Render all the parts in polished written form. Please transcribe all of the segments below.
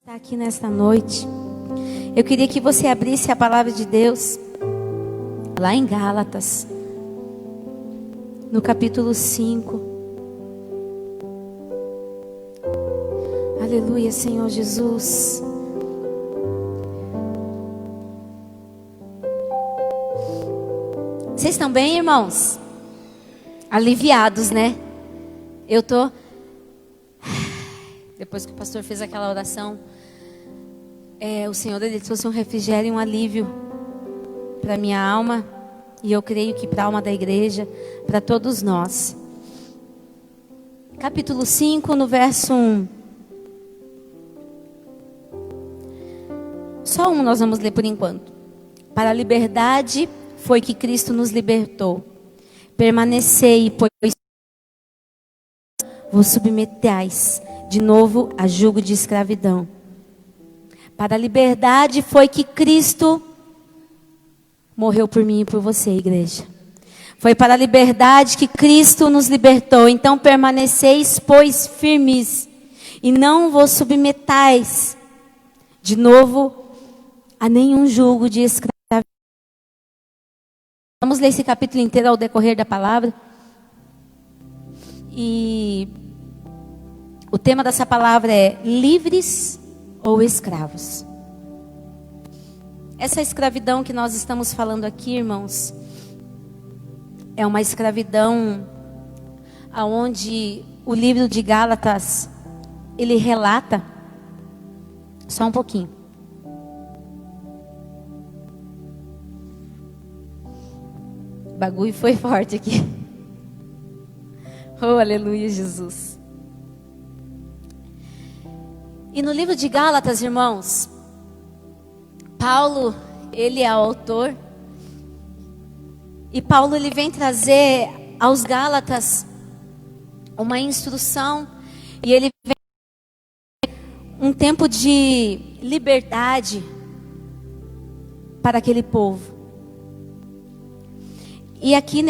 Está aqui nesta noite. Eu queria que você abrisse a palavra de Deus lá em Gálatas, no capítulo 5. Aleluia, Senhor Jesus. Vocês estão bem, irmãos? Aliviados, né? Eu tô. Depois que o pastor fez aquela oração, o Senhor, Ele trouxe um refrigério e um alívio para minha alma, e eu creio que para a alma da igreja, para todos nós. Capítulo 5, no verso 1. Só um nós vamos ler por enquanto. Para a liberdade foi que Cristo nos libertou. Permanecei, pois vos submetais de novo a jugo de escravidão. Para a liberdade foi que Cristo morreu por mim e por você, igreja. Foi para a liberdade que Cristo nos libertou. Então permaneceis, pois, firmes, e não vos submetais de novo a nenhum jugo de escravidão. Vamos ler esse capítulo inteiro ao decorrer da palavra. E o tema dessa palavra é livres ou escravos. Essa escravidão que nós estamos falando aqui, irmãos, é uma escravidão aonde o livro de Gálatas, ele relata, só um pouquinho. O bagulho foi forte aqui. Oh, aleluia, Jesus. E no livro de Gálatas, irmãos, Paulo, ele é autor. E Paulo, ele vem trazer aos Gálatas uma instrução. E ele vem um tempo de liberdade para aquele povo. E aqui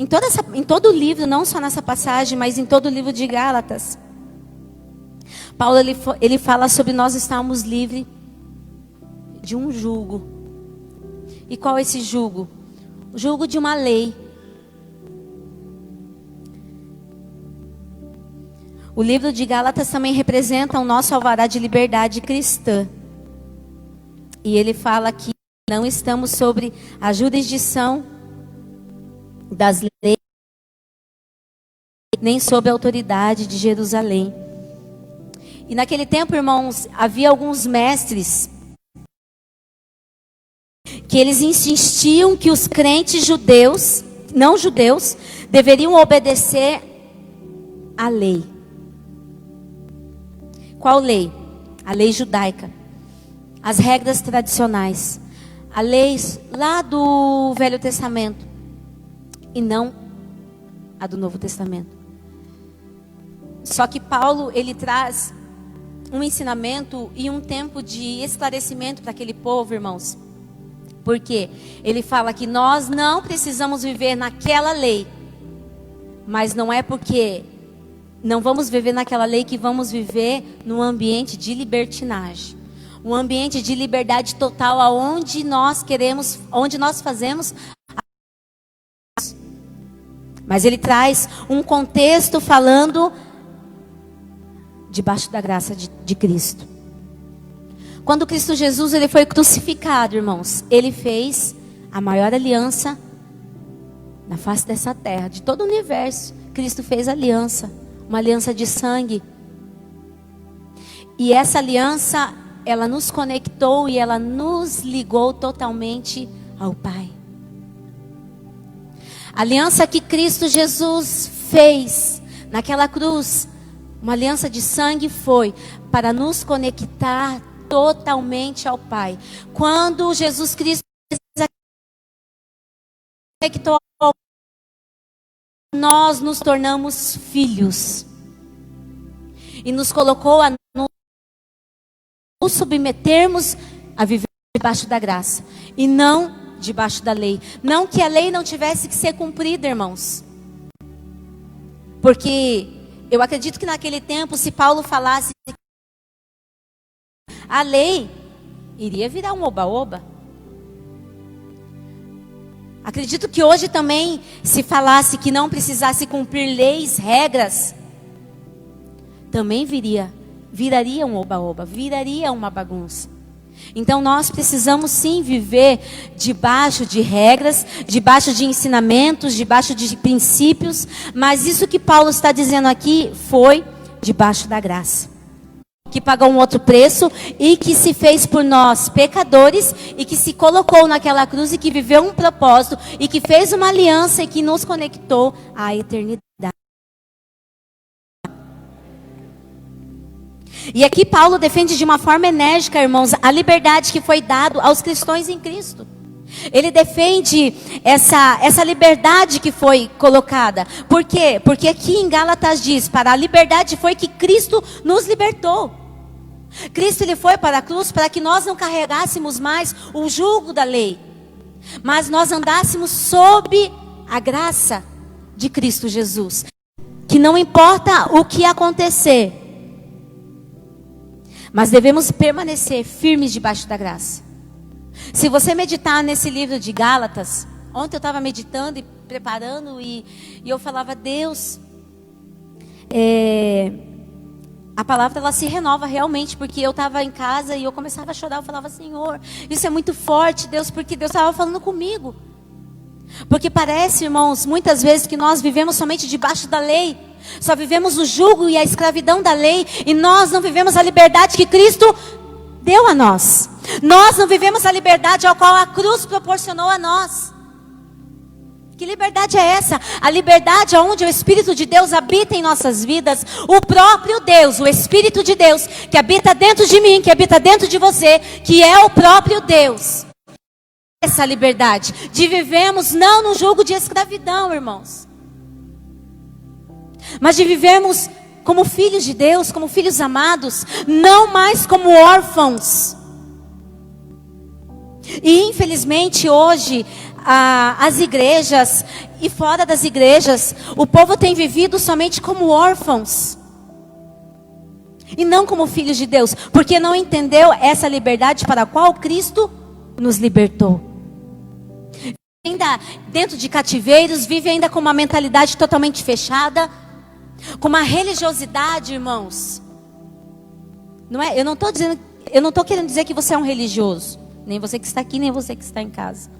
em todo o livro, não só nessa passagem, mas em todo o livro de Gálatas, Paulo ele fala sobre nós estarmos livres de um jugo. E qual é esse jugo? O jugo de uma lei. O livro de Gálatas também representa o nosso alvará de liberdade cristã. E ele fala que não estamos sobre a jurisdição das leis, nem sob a autoridade de Jerusalém. E naquele tempo, irmãos, havia alguns mestres que eles insistiam que os crentes judeus, não judeus, deveriam obedecer à lei. Qual lei? A lei judaica. As regras tradicionais. A lei lá do Velho Testamento. E não a do Novo Testamento. Só que Paulo, ele traz um ensinamento e um tempo de esclarecimento para aquele povo, irmãos. Porque ele fala que nós não precisamos viver naquela lei. Mas não é porque não vamos viver naquela lei que vamos viver num ambiente de libertinagem. Um ambiente de liberdade total, aonde nós queremos, onde nós fazemos. Mas ele traz um contexto falando debaixo da graça de Cristo. Quando Cristo Jesus ele foi crucificado, irmãos, ele fez a maior aliança na face dessa terra, de todo o universo. Cristo fez aliança, uma aliança de sangue. E essa aliança, ela nos conectou e ela nos ligou totalmente ao Pai. A aliança que Cristo Jesus fez naquela cruz, uma aliança de sangue, foi para nos conectar totalmente ao Pai. Quando Jesus Cristo conectou ao Pai, nós nos tornamos filhos. E nos colocou a nos submetermos a viver debaixo da graça. E não debaixo da lei. Não que a lei não tivesse que ser cumprida, irmãos. Porque eu acredito que naquele tempo, se Paulo falasse a lei iria virar um oba-oba. Acredito que hoje também, se falasse que não precisasse cumprir leis, regras, também viraria um oba-oba, viraria uma bagunça. Então nós precisamos sim viver debaixo de regras, debaixo de ensinamentos, debaixo de princípios, mas isso que Paulo está dizendo aqui foi debaixo da graça, que pagou um outro preço e que se fez por nós pecadores e que se colocou naquela cruz e que viveu um propósito e que fez uma aliança e que nos conectou à eternidade. E aqui Paulo defende de uma forma enérgica, irmãos, a liberdade que foi dada aos cristãos em Cristo. Ele defende essa liberdade que foi colocada. Por quê? Porque aqui em Gálatas diz, para a liberdade foi que Cristo nos libertou. Cristo ele foi para a cruz para que nós não carregássemos mais o jugo da lei, mas nós andássemos sob a graça de Cristo Jesus. Que não importa o que acontecer, mas devemos permanecer firmes debaixo da graça. Se você meditar nesse livro de Gálatas, ontem eu estava meditando e preparando e eu falava, Deus, a palavra ela se renova realmente, porque eu estava em casa e eu começava a chorar, eu falava, Senhor, isso é muito forte, Deus, porque Deus estava falando comigo. Porque parece, irmãos, muitas vezes que nós vivemos somente debaixo da lei, só vivemos o jugo e a escravidão da lei, e nós não vivemos a liberdade que Cristo deu a nós. Nós não vivemos a liberdade ao qual a cruz proporcionou a nós. Que liberdade é essa? A liberdade onde o Espírito de Deus habita em nossas vidas. O próprio Deus, o Espírito de Deus, que habita dentro de mim, que habita dentro de você, que é o próprio Deus. Essa liberdade de vivermos não no jugo de escravidão, irmãos, mas de vivermos como filhos de Deus, como filhos amados, não mais como órfãos. E infelizmente hoje, as igrejas e fora das igrejas, o povo tem vivido somente como órfãos, e não como filhos de Deus, porque não entendeu essa liberdade para a qual Cristo nos libertou. Ainda dentro de cativeiros, vive ainda com uma mentalidade totalmente fechada, com uma religiosidade, irmãos. Não é? Eu não estou querendo dizer que você é um religioso, nem você que está aqui, nem você que está em casa.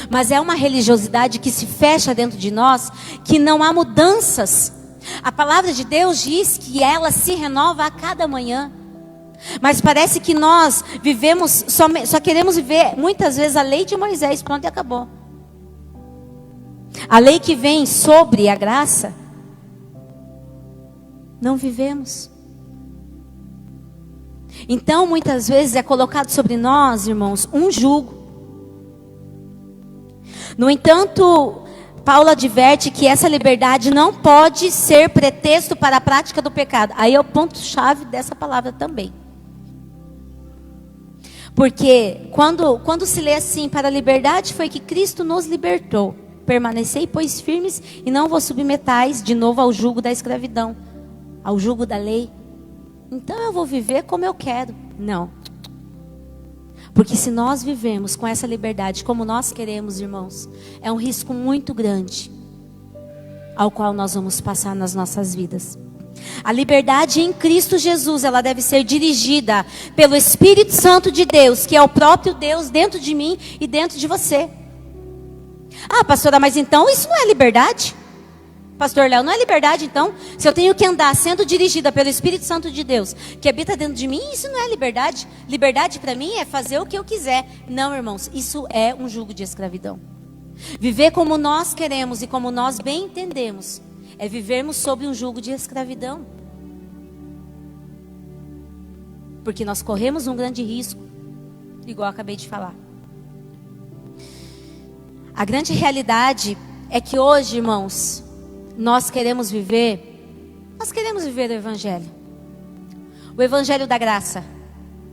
Mas é uma religiosidade que se fecha dentro de nós, que não há mudanças. A palavra de Deus diz que ela se renova a cada manhã. Mas parece que nós vivemos, só queremos viver muitas vezes a lei de Moisés, pronto e acabou. A lei que vem sobre a graça, não vivemos. Então muitas vezes é colocado sobre nós, irmãos, um jugo. No entanto, Paulo adverte que essa liberdade não pode ser pretexto para a prática do pecado. Aí é o ponto-chave dessa palavra também. Porque quando se lê assim, para a liberdade foi que Cristo nos libertou. Permanecei, pois, firmes e não vos submetais de novo ao jugo da escravidão, ao jugo da lei. Então eu vou viver como eu quero. Não. Porque se nós vivemos com essa liberdade como nós queremos, irmãos, é um risco muito grande ao qual nós vamos passar nas nossas vidas. A liberdade em Cristo Jesus, ela deve ser dirigida pelo Espírito Santo de Deus, que é o próprio Deus dentro de mim e dentro de você. Ah, pastora, mas então isso não é liberdade? Pastor Léo, não é liberdade então? Se eu tenho que andar sendo dirigida pelo Espírito Santo de Deus, que habita dentro de mim, isso não é liberdade. Liberdade para mim é fazer o que eu quiser. Não, irmãos, isso é um jugo de escravidão. Viver como nós queremos e como nós bem entendemos, é vivermos sob um jugo de escravidão. Porque nós corremos um grande risco, igual eu acabei de falar. A grande realidade é que hoje, irmãos, nós queremos viver o Evangelho. O Evangelho da graça,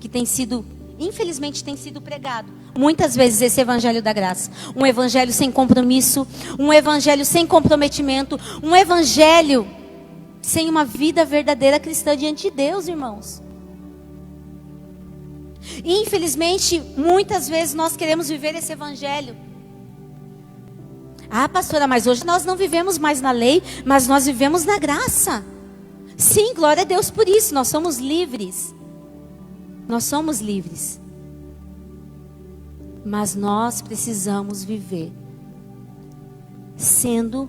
que tem sido, infelizmente tem sido pregado. Muitas vezes esse Evangelho da graça. Um Evangelho sem compromisso, um Evangelho sem comprometimento, um Evangelho sem uma vida verdadeira cristã diante de Deus, irmãos. Infelizmente, muitas vezes nós queremos viver esse evangelho. Ah, pastora, mas hoje nós não vivemos mais na lei, mas nós vivemos na graça. Sim, glória a Deus por isso, nós somos livres. Nós somos livres. Mas nós precisamos viver sendo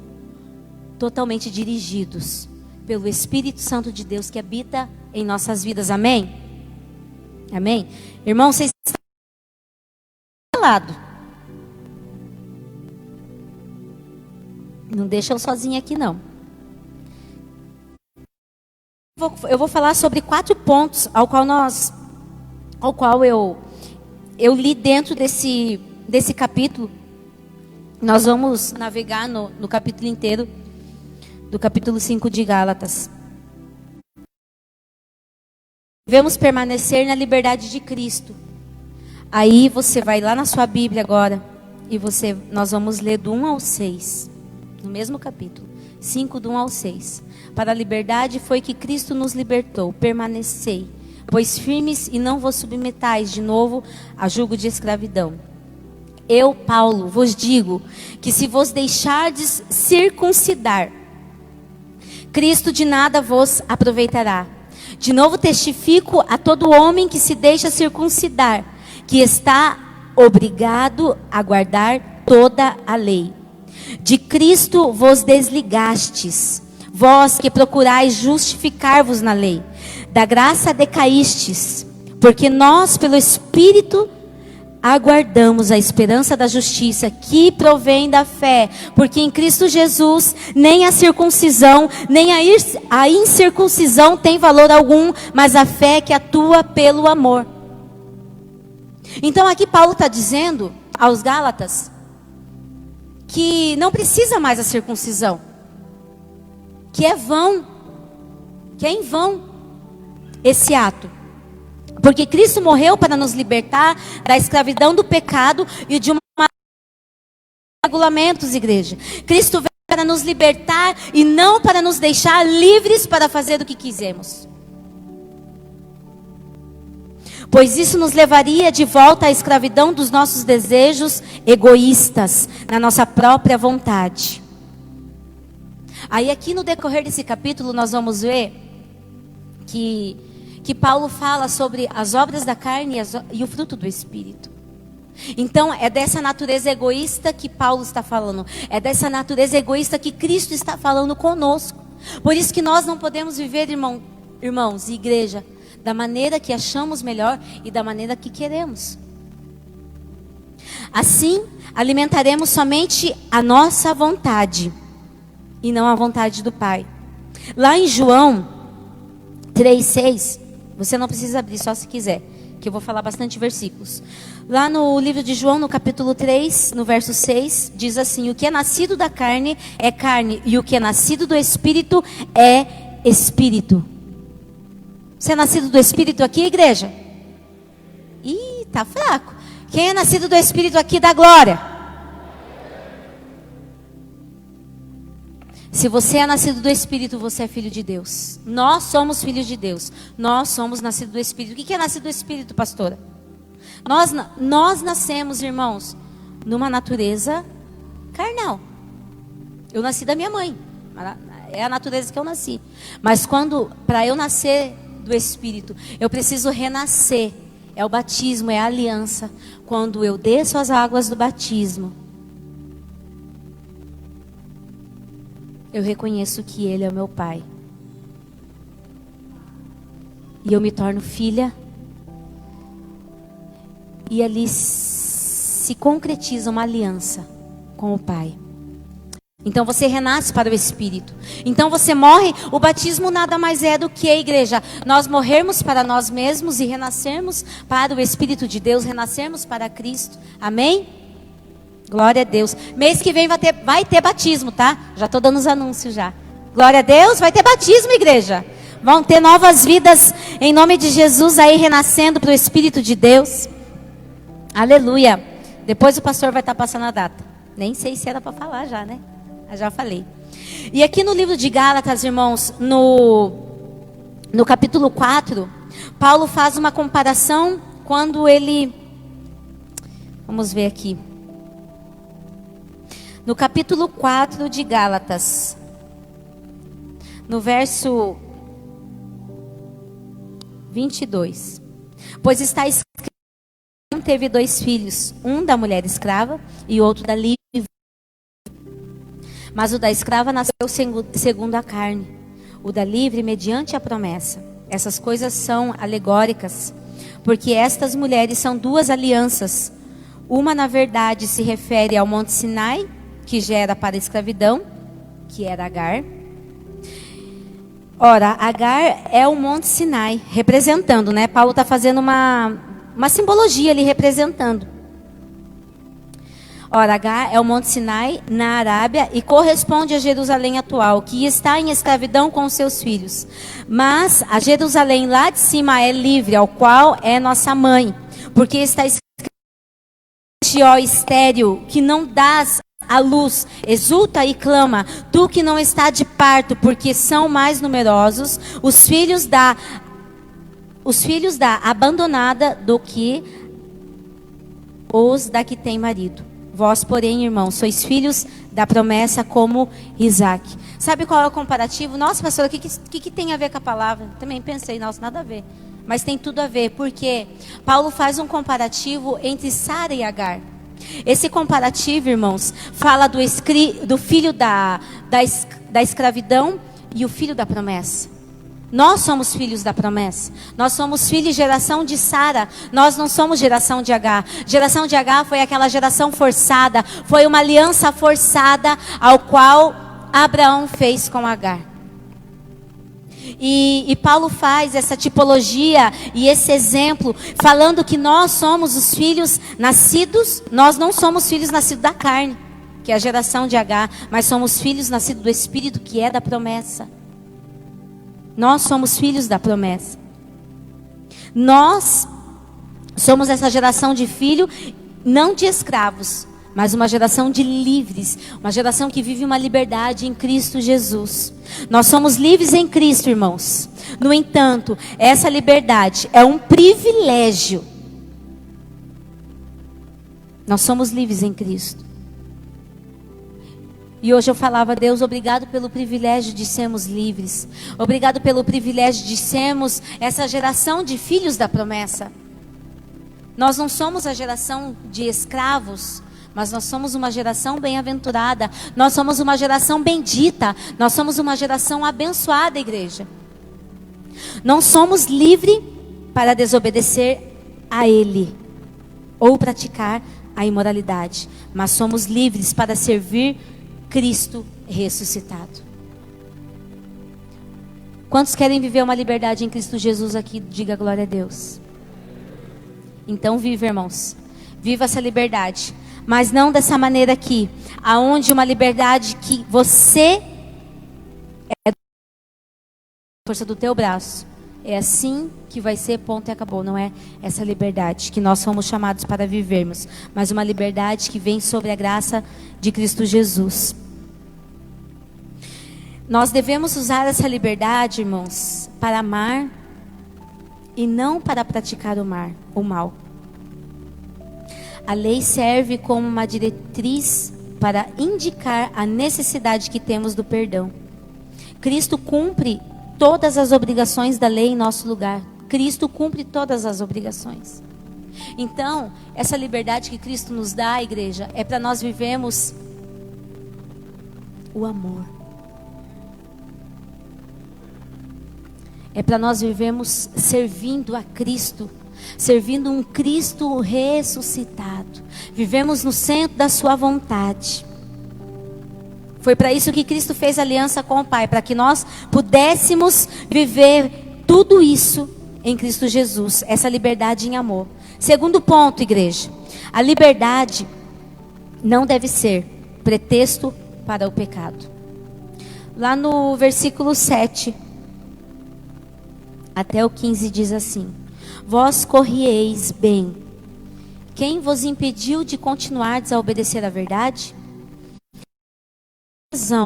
totalmente dirigidos pelo Espírito Santo de Deus que habita em nossas vidas. Amém? Amém? Irmão, vocês estão calados. Não deixa eu sozinha aqui, não. Eu vou falar sobre 4 pontos ao qual eu li dentro desse capítulo. Nós vamos navegar no capítulo inteiro, do capítulo 5 de Gálatas. Devemos permanecer na liberdade de Cristo. Aí você vai lá na sua Bíblia agora e nós vamos ler do 1 ao 6, no mesmo capítulo, 5 do 1 ao 6. Para a liberdade foi que Cristo nos libertou. Permanecei, pois firmes, e não vos submetais de novo a jugo de escravidão. Eu, Paulo, vos digo que se vos deixardes circuncidar, Cristo de nada vos aproveitará. De novo testifico a todo homem que se deixa circuncidar, que está obrigado a guardar toda a lei. De Cristo vos desligastes, vós que procurais justificar-vos na lei. Da graça decaístes, porque nós, pelo Espírito, aguardamos a esperança da justiça que provém da fé, porque em Cristo Jesus nem a circuncisão, nem a incircuncisão tem valor algum, mas a fé que atua pelo amor. Então aqui Paulo está dizendo aos Gálatas que não precisa mais a circuncisão, que é vão, que é em vão esse ato. Porque Cristo morreu para nos libertar da escravidão do pecado e de regulamentos, igreja. Cristo veio para nos libertar e não para nos deixar livres para fazer o que quisermos. Pois isso nos levaria de volta à escravidão dos nossos desejos egoístas, na nossa própria vontade. Aí aqui no decorrer desse capítulo nós vamos ver que Paulo fala sobre as obras da carne e o fruto do Espírito. Então é dessa natureza egoísta que Paulo está falando. É dessa natureza egoísta que Cristo está falando conosco. Por isso que nós não podemos viver, irmãos e igreja, da maneira que achamos melhor e da maneira que queremos. Assim, alimentaremos somente a nossa vontade e não a vontade do Pai. Lá em João 3,6, você não precisa abrir, só se quiser, que eu vou falar bastante versículos. Lá no livro de João, no capítulo 3, no verso 6, diz assim: o que é nascido da carne é carne, e o que é nascido do Espírito é Espírito. Você é nascido do Espírito aqui, igreja? Ih, tá fraco. Quem é nascido do Espírito aqui, dá glória. Se você é nascido do Espírito, você é filho de Deus. Nós somos filhos de Deus. Nós somos nascidos do Espírito. O que é nascido do Espírito, pastora? Nós nascemos, irmãos, numa natureza carnal. Eu nasci da minha mãe. É a natureza que eu nasci. Mas para eu nascer do Espírito, eu preciso renascer. É o batismo, é a aliança. Quando eu desço as águas do batismo, eu reconheço que Ele é o meu Pai. E eu me torno filha. E ali se concretiza uma aliança com o Pai. Então você renasce para o Espírito. Então você morre. O batismo nada mais é do que, igreja, nós morrermos para nós mesmos e renascermos para o Espírito de Deus, renascermos para Cristo. Amém? Glória a Deus. Mês que vem vai ter batismo, tá? Já estou dando os anúncios já. Glória a Deus, vai ter batismo, igreja. Vão ter novas vidas em nome de Jesus aí, renascendo para o Espírito de Deus. Aleluia. Depois o pastor vai estar passando a data. Nem sei se era para falar já, né? Eu já falei. E aqui no livro de Gálatas, irmãos, no capítulo 4, Paulo faz uma comparação quando ele... Vamos ver aqui. No capítulo 4 de Gálatas, no verso 22. Pois está escrito: teve 2 filhos, um da mulher escrava e outro da livre. Mas o da escrava nasceu segundo a carne, o da livre mediante a promessa. Essas coisas são alegóricas, porque estas mulheres são 2 alianças. Uma, na verdade, se refere ao Monte Sinai, que já era para a escravidão, que era Agar. Ora, Agar é o Monte Sinai, representando, né? Paulo está fazendo uma simbologia ali, representando. Ora, Agar é o Monte Sinai, na Arábia, e corresponde a Jerusalém atual, que está em escravidão com seus filhos. Mas a Jerusalém lá de cima é livre, ao qual é nossa mãe, porque está escrito: ó estéril, que não dás a luz, exulta e clama, tu que não está de parto, porque são mais numerosos os filhos da abandonada do que os da que tem marido. Vós, porém, irmãos, sois filhos da promessa como Isaac. Sabe qual é o comparativo? Nossa, pastor, o que tem a ver com a palavra? Também pensei, nossa, nada a ver. Mas tem tudo a ver, porque Paulo faz um comparativo entre Sara e Agar. Esse comparativo, irmãos, fala do filho da escravidão e o filho da promessa. Nós somos filhos da promessa. Nós somos filhos de geração de Sara. Nós não somos geração de Agar. Geração de Agar foi aquela geração forçada. Foi uma aliança forçada ao qual Abraão fez com Agar. E Paulo faz essa tipologia e esse exemplo, falando que nós somos os filhos nascidos, nós não somos filhos nascidos da carne, que é a geração de Agar, mas somos filhos nascidos do Espírito, que é da promessa. Nós somos filhos da promessa. Nós somos essa geração de filho, não de escravos, mas uma geração de livres, uma geração que vive uma liberdade em Cristo Jesus. Nós somos livres em Cristo, irmãos. No entanto, essa liberdade é um privilégio. Nós somos livres em Cristo. E hoje eu falava: Deus, obrigado pelo privilégio de sermos livres. Obrigado pelo privilégio de sermos essa geração de filhos da promessa. Nós não somos a geração de escravos, mas nós somos uma geração bem-aventurada. Nós somos uma geração bendita. Nós somos uma geração abençoada, igreja. Não somos livres para desobedecer a Ele ou praticar a imoralidade, mas somos livres para servir Cristo ressuscitado. Quantos querem viver uma liberdade em Cristo Jesus aqui? Diga glória a Deus. Então viva, irmãos. Viva essa liberdade. Mas não dessa maneira aqui, aonde uma liberdade que você é força do teu braço. É assim que vai ser, ponto e acabou. Não é essa liberdade que nós somos chamados para vivermos, mas uma liberdade que vem sobre a graça de Cristo Jesus. Nós devemos usar essa liberdade, irmãos, para amar e não para praticar o mal. A lei serve como uma diretriz para indicar a necessidade que temos do perdão. Cristo cumpre todas as obrigações da lei em nosso lugar. Cristo cumpre todas as obrigações. Então, essa liberdade que Cristo nos dá, igreja, é para nós vivermos o amor. É para nós vivermos servindo a Cristo. Servindo um Cristo ressuscitado. Vivemos no centro da sua vontade. Foi para isso que Cristo fez aliança com o Pai, para que nós pudéssemos viver tudo isso em Cristo Jesus, essa liberdade em amor. Segundo ponto, igreja, a liberdade não deve ser pretexto para o pecado. Lá no versículo 7 até o 15 diz assim: vós corrieis bem. Quem vos impediu de continuardes a obedecer à verdade? Razão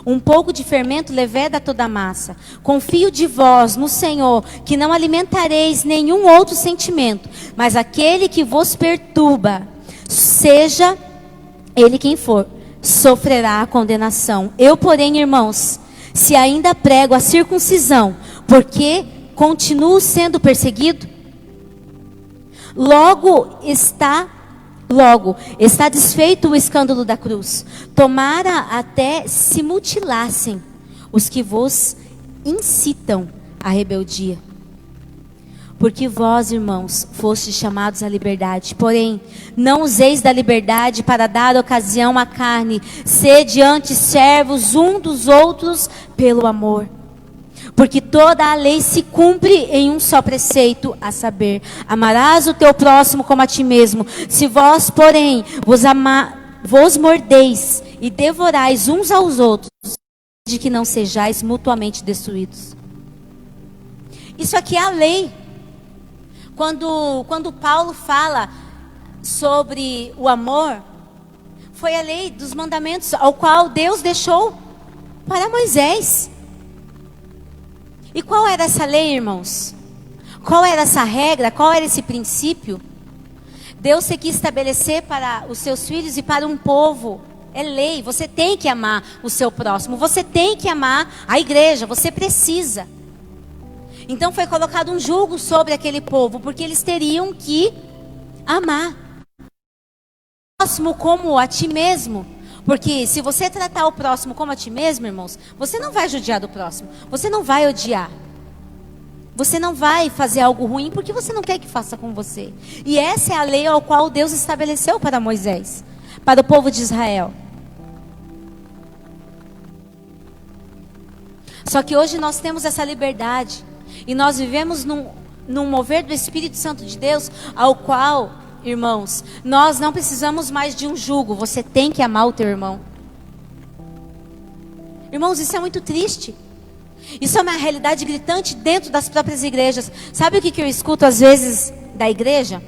Um pouco de fermento leveda toda a massa. Confio de vós no Senhor, que não alimentareis nenhum outro sentimento, mas aquele que vos perturba, seja ele quem for, sofrerá a condenação. Eu, porém, irmãos, se ainda prego a circuncisão, porque continuo sendo perseguido, logo está desfeito o escândalo da cruz. Tomara até se mutilassem os que vos incitam à rebeldia. Porque vós, irmãos, fostes chamados à liberdade. Porém, não useis da liberdade para dar ocasião à carne. Sede antes servos um dos outros pelo amor. Porque toda a lei se cumpre em um só preceito, a saber, amarás o teu próximo como a ti mesmo. Se vós, porém, vos mordeis e devorais uns aos outros, de que não sejais mutuamente destruídos. Isso aqui é a lei. Quando Paulo fala sobre o amor, foi a lei dos mandamentos, ao qual Deus deixou para Moisés. E qual era essa lei, irmãos? Qual era essa regra? Qual era esse princípio? Deus quis estabelecer para os seus filhos e para um povo. É lei, você tem que amar o seu próximo. Você tem que amar a igreja, você precisa. Então foi colocado um jugo sobre aquele povo, porque eles teriam que amar o próximo como a ti mesmo. Porque se você tratar o próximo como a ti mesmo, irmãos, você não vai judiar do próximo. Você não vai odiar. Você não vai fazer algo ruim porque você não quer que faça com você. E essa é a lei ao qual Deus estabeleceu para Moisés, para o povo de Israel. Só que hoje nós temos essa liberdade. E nós vivemos num mover do Espírito Santo de Deus, ao qual, irmãos, nós não precisamos mais de um jugo. Você tem que amar o teu irmão. Irmãos, isso é muito triste. Isso é uma realidade gritante dentro das próprias igrejas. Sabe o que eu escuto às vezes da igreja?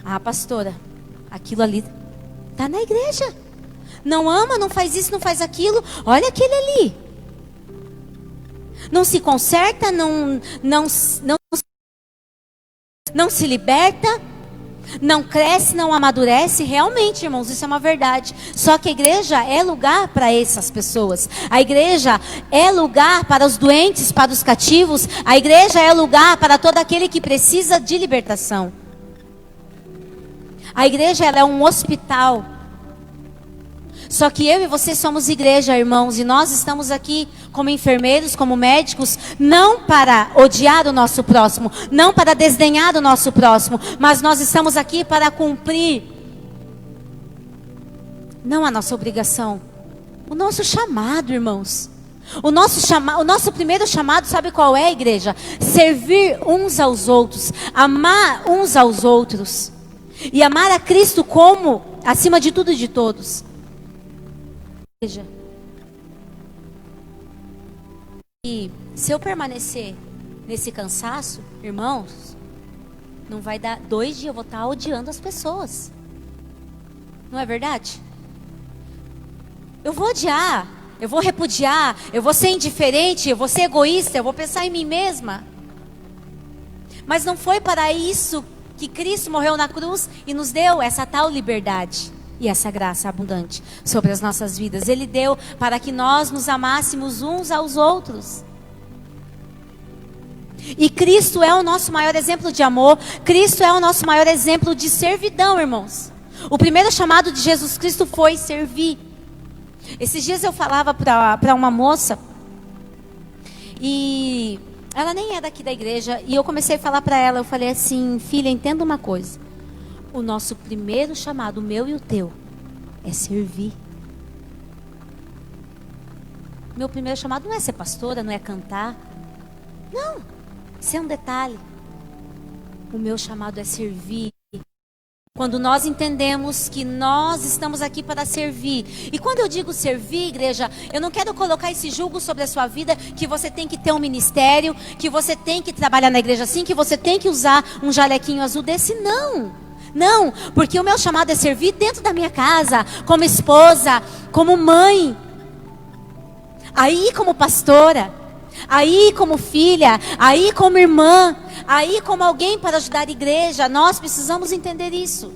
Ah, pastora, aquilo ali está na igreja. Não ama, não faz isso, não faz aquilo. Olha aquele ali. Não se conserta, não se liberta, não cresce, não amadurece. Realmente, irmãos, isso é uma verdade. Só que a igreja é lugar para essas pessoas. A igreja é lugar para os doentes, para os cativos. A igreja é lugar para todo aquele que precisa de libertação. A igreja, ela é um hospital. Só que eu e você somos igreja, irmãos, e nós estamos aqui como enfermeiros, como médicos, não para odiar o nosso próximo, não para desdenhar o nosso próximo, mas nós estamos aqui para cumprir, não a nossa obrigação, o nosso chamado, irmãos. O nosso primeiro chamado, sabe qual é, igreja? Servir uns aos outros, amar uns aos outros, e amar a Cristo como, acima de tudo e de todos. E se eu permanecer nesse cansaço, irmãos, não vai dar 2 dias, eu vou estar odiando as pessoas. Não é verdade? Eu vou odiar, eu vou repudiar, eu vou ser indiferente, eu vou ser egoísta, eu vou pensar em mim mesma. Mas não foi para isso que Cristo morreu na cruz e nos deu essa tal liberdade. E essa graça abundante sobre as nossas vidas. Ele deu para que nós nos amássemos uns aos outros. E Cristo é o nosso maior exemplo de amor. Cristo é o nosso maior exemplo de servidão, irmãos. O primeiro chamado de Jesus Cristo foi servir. Esses dias eu falava para uma moça. E ela nem é daqui da igreja. E eu comecei a falar para ela. Eu falei assim: filha, entenda uma coisa. O nosso primeiro chamado, o meu e o teu, é servir. Meu primeiro chamado não é ser pastora, não é cantar. Não, isso é um detalhe. O meu chamado é servir. Quando nós entendemos que nós estamos aqui para servir. E quando eu digo servir, igreja, eu não quero colocar esse jugo sobre a sua vida, que você tem que ter um ministério, que você tem que trabalhar na igreja assim, que você tem que usar um jalequinho azul desse, não. Não, porque o meu chamado é servir dentro da minha casa, como esposa, como mãe, Aí como pastora, aí como filha, aí como irmã, aí como alguém para ajudar a igreja, nós precisamos entender isso.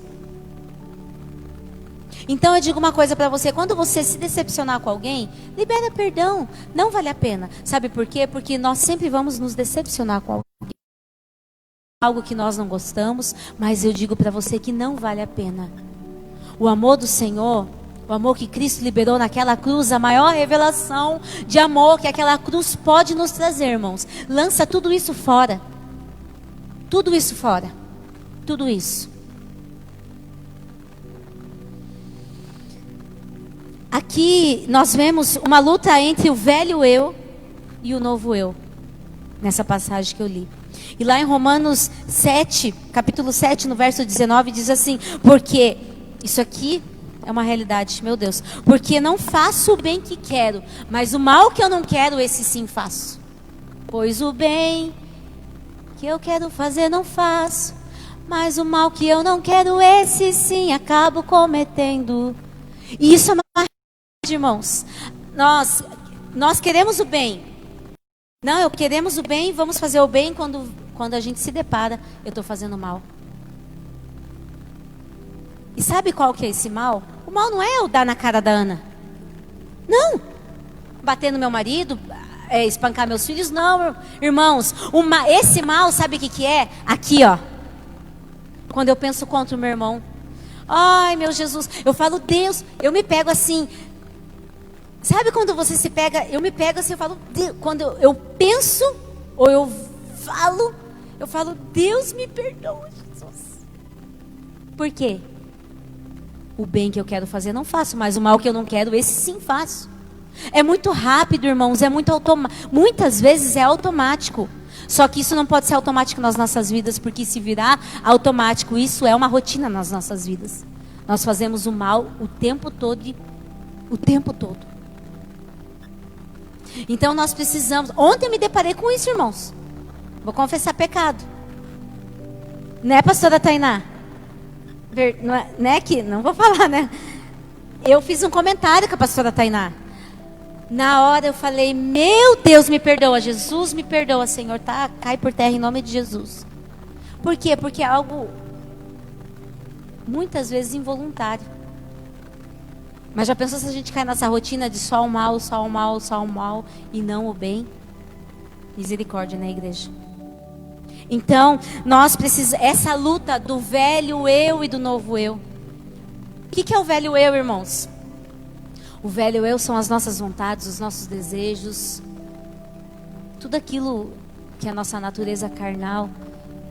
Então eu digo uma coisa para você, quando você se decepcionar com alguém, libera perdão, não vale a pena. Sabe por quê? Porque nós sempre vamos nos decepcionar com alguém. Algo que nós não gostamos, mas eu digo para você que não vale a pena. O amor do Senhor, o amor que Cristo liberou naquela cruz, a maior revelação de amor que aquela cruz pode nos trazer, irmãos. Lança tudo isso fora. Tudo isso fora. Tudo isso. Aqui nós vemos uma luta entre o velho eu e o novo eu. Nessa passagem que eu li. E lá em Romanos 7, capítulo 7, no verso 19, diz assim: porque isso aqui é uma realidade, meu Deus. Porque não faço o bem que quero, mas o mal que eu não quero, esse sim faço. Pois o bem que eu quero fazer não faço, mas o mal que eu não quero, esse sim acabo cometendo. E isso é uma realidade, irmãos. Nós queremos o bem. Não, eu queremos o bem, vamos fazer o bem quando a gente se depara, eu estou fazendo mal. E sabe qual que é esse mal? O mal não é eu dar na cara da Ana. Não. Bater no meu marido, espancar meus filhos, não, irmãos. Esse mal, sabe o que é? Aqui, ó. Quando eu penso contra o meu irmão. Ai, meu Jesus. Eu falo, Deus, eu me pego assim. Sabe quando você se pega, eu me pego assim, eu falo, Deus, quando eu penso, ou eu falo, Deus me perdoa, Jesus. Por quê? O bem que eu quero fazer não faço, mas o mal que eu não quero, esse sim faço. É muito rápido, irmãos, é muito automático. Muitas vezes é automático. Só que isso não pode ser automático nas nossas vidas, porque se virar automático, isso é uma rotina nas nossas vidas. Nós fazemos o mal o tempo todo, o tempo todo. Então nós precisamos. Ontem eu me deparei com isso, irmãos. Vou confessar pecado. Né, pastora Tainá? Não é, né, que não vou falar, né? Eu fiz um comentário com a pastora Tainá. Na hora eu falei, meu Deus, me perdoa, Jesus me perdoa, Senhor, tá? Cai por terra em nome de Jesus. Por quê? Porque é algo muitas vezes involuntário. Mas já pensou se a gente cai nessa rotina de só o mal, só o mal, só o mal e não o bem? Misericórdia, né, igreja? Então, nós precisamos, essa luta do velho eu e do novo eu. O que é o velho eu, irmãos? O velho eu são as nossas vontades, os nossos desejos, tudo aquilo que é a nossa natureza carnal,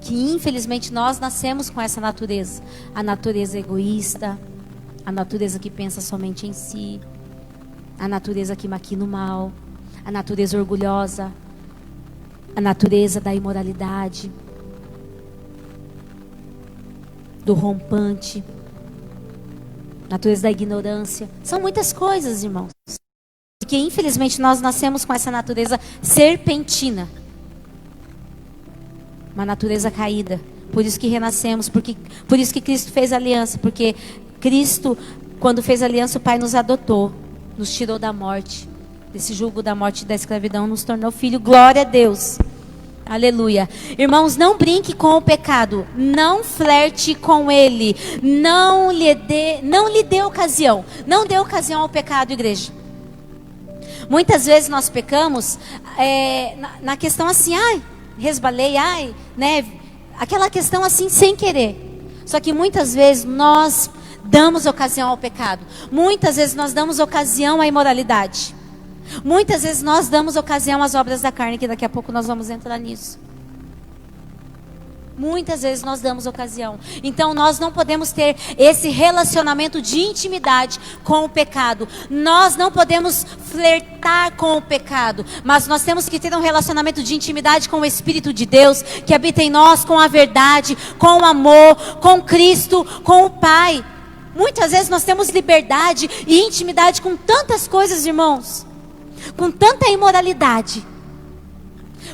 que infelizmente nós nascemos com essa natureza. A natureza egoísta, a natureza que pensa somente em si, a natureza que maquina o mal, a natureza orgulhosa, a natureza da imoralidade, do rompante, a natureza da ignorância. São muitas coisas, irmãos. Porque infelizmente nós nascemos com essa natureza serpentina. Uma natureza caída. Por isso que renascemos, por isso que Cristo fez aliança, porque Cristo, quando fez aliança, o Pai nos adotou, nos tirou da morte, desse jugo da morte e da escravidão, nos tornou filho. Glória a Deus. Aleluia. Irmãos, não brinque com o pecado, não flerte com ele, não lhe dê ocasião, não dê ocasião ao pecado, igreja. Muitas vezes nós pecamos na questão assim, resbalei, né? Aquela questão assim, sem querer. Só que muitas vezes nós damos ocasião ao pecado. Muitas vezes nós damos ocasião à imoralidade. Muitas vezes nós damos ocasião às obras da carne, que daqui a pouco nós vamos entrar nisso. Muitas vezes nós damos ocasião. Então nós não podemos ter esse relacionamento de intimidade com o pecado. Nós não podemos flertar com o pecado. Mas nós temos que ter um relacionamento de intimidade com o Espírito de Deus, que habita em nós, com a verdade, com o amor, com Cristo, com o Pai. Muitas vezes nós temos liberdade e intimidade com tantas coisas, irmãos. Com tanta imoralidade.